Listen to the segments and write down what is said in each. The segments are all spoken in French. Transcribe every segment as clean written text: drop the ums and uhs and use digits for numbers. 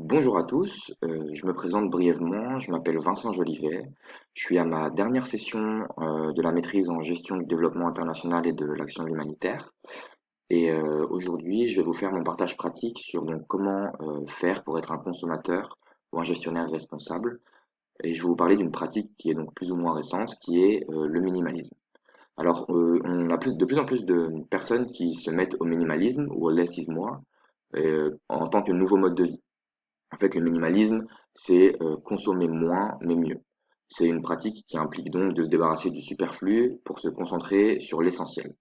Bonjour à tous, je me présente brièvement, je m'appelle Vincent Jolivet, je suis à ma dernière session de la maîtrise en gestion du développement international et de l'action humanitaire. Et aujourd'hui, je vais vous faire mon partage pratique sur donc, comment faire pour être un consommateur ou un gestionnaire responsable. Et je vais vous parler d'une pratique qui est donc plus ou moins récente, qui est le minimalisme. Alors, on a de plus en plus de personnes qui se mettent au minimalisme ou au less is more en tant que nouveau mode de vie. En fait, le minimalisme, c'est consommer moins mais mieux. C'est une pratique qui implique donc de se débarrasser du superflu pour se concentrer sur l'essentiel,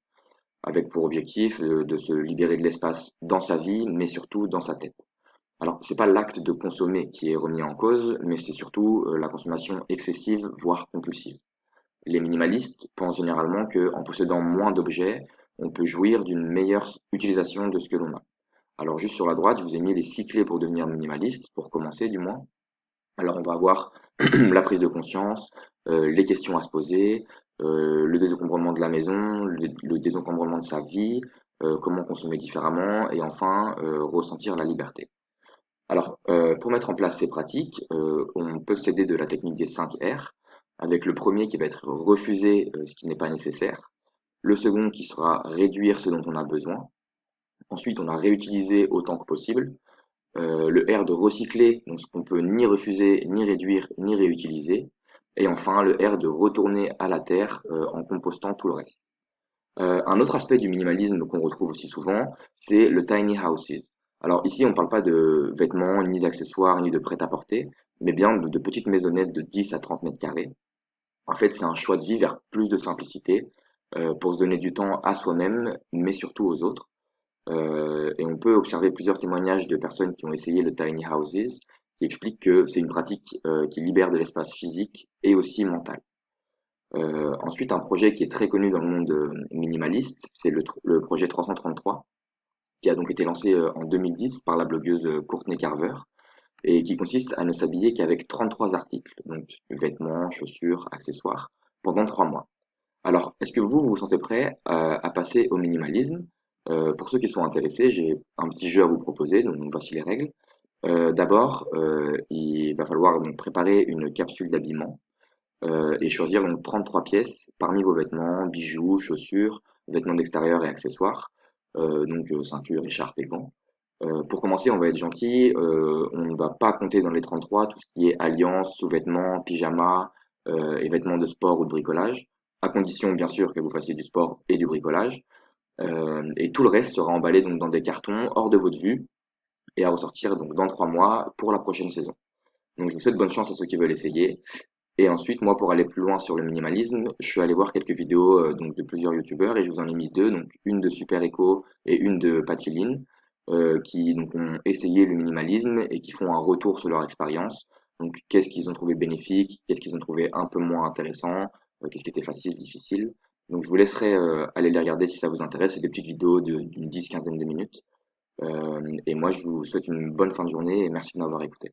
avec pour objectif de se libérer de l'espace dans sa vie, mais surtout dans sa tête. Alors, c'est pas l'acte de consommer qui est remis en cause, mais c'est surtout la consommation excessive, voire compulsive. Les minimalistes pensent généralement qu'en possédant moins d'objets, on peut jouir d'une meilleure utilisation de ce que l'on a. Alors juste sur la droite, je vous ai mis les 6 clés pour devenir minimaliste, pour commencer du moins. Alors on va avoir la prise de conscience, les questions à se poser, le désencombrement de la maison, le désencombrement de sa vie, comment consommer différemment et enfin ressentir la liberté. Alors pour mettre en place ces pratiques, on peut s'aider de la technique des 5 R, avec le premier qui va être refuser ce qui n'est pas nécessaire, le second qui sera réduire ce dont on a besoin, ensuite on a réutilisé autant que possible, le R de recycler, donc ce qu'on peut ni refuser, ni réduire, ni réutiliser. Et enfin, le R de retourner à la terre en compostant tout le reste. Un autre aspect du minimalisme qu'on retrouve aussi souvent, c'est le tiny houses. Alors ici, on ne parle pas de vêtements, ni d'accessoires, ni de prêt-à-porter, mais bien de petites maisonnettes de 10 à 30 mètres carrés. En fait, c'est un choix de vie vers plus de simplicité pour se donner du temps à soi-même, mais surtout aux autres. Et on peut observer plusieurs témoignages de personnes qui ont essayé le tiny houses, qui expliquent que c'est une pratique qui libère de l'espace physique et aussi mental. Ensuite, un projet qui est très connu dans le monde minimaliste, c'est le projet 333, qui a donc été lancé en 2010 par la blogueuse Courtney Carver, et qui consiste à ne s'habiller qu'avec 33 articles, donc vêtements, chaussures, accessoires, pendant 3 mois. Alors, est-ce que vous vous sentez prêt à passer au minimalisme? Pour ceux qui sont intéressés, j'ai un petit jeu à vous proposer, donc voici les règles. D'abord, il va falloir donc préparer une capsule d'habillement et choisir donc 33 pièces parmi vos vêtements, bijoux, chaussures, vêtements d'extérieur et accessoires, ceinture, écharpe et gants. Pour commencer, on va être gentil, on ne va pas compter dans les 33 tout ce qui est alliance, sous-vêtements, pyjama et vêtements de sport ou de bricolage, à condition bien sûr que vous fassiez du sport et du bricolage. Et tout le reste sera emballé donc dans des cartons hors de votre vue et à ressortir donc dans 3 mois pour la prochaine saison. Donc je vous souhaite bonne chance à ceux qui veulent essayer. Et ensuite, moi, pour aller plus loin sur le minimalisme, je suis allé voir quelques vidéos donc de plusieurs youtubeurs et je vous en ai mis deux, donc une de Super Eco et une de Patiline, qui donc ont essayé le minimalisme et qui font un retour sur leur expérience. Donc, qu'est-ce qu'ils ont trouvé bénéfique, qu'est-ce qu'ils ont trouvé un peu moins intéressant, qu'est-ce qui était facile, difficile. Donc, je vous laisserai aller les regarder si ça vous intéresse. C'est des petites vidéos d'une 10-15 de minutes. Et moi, je vous souhaite une bonne fin de journée et merci de m'avoir écouté.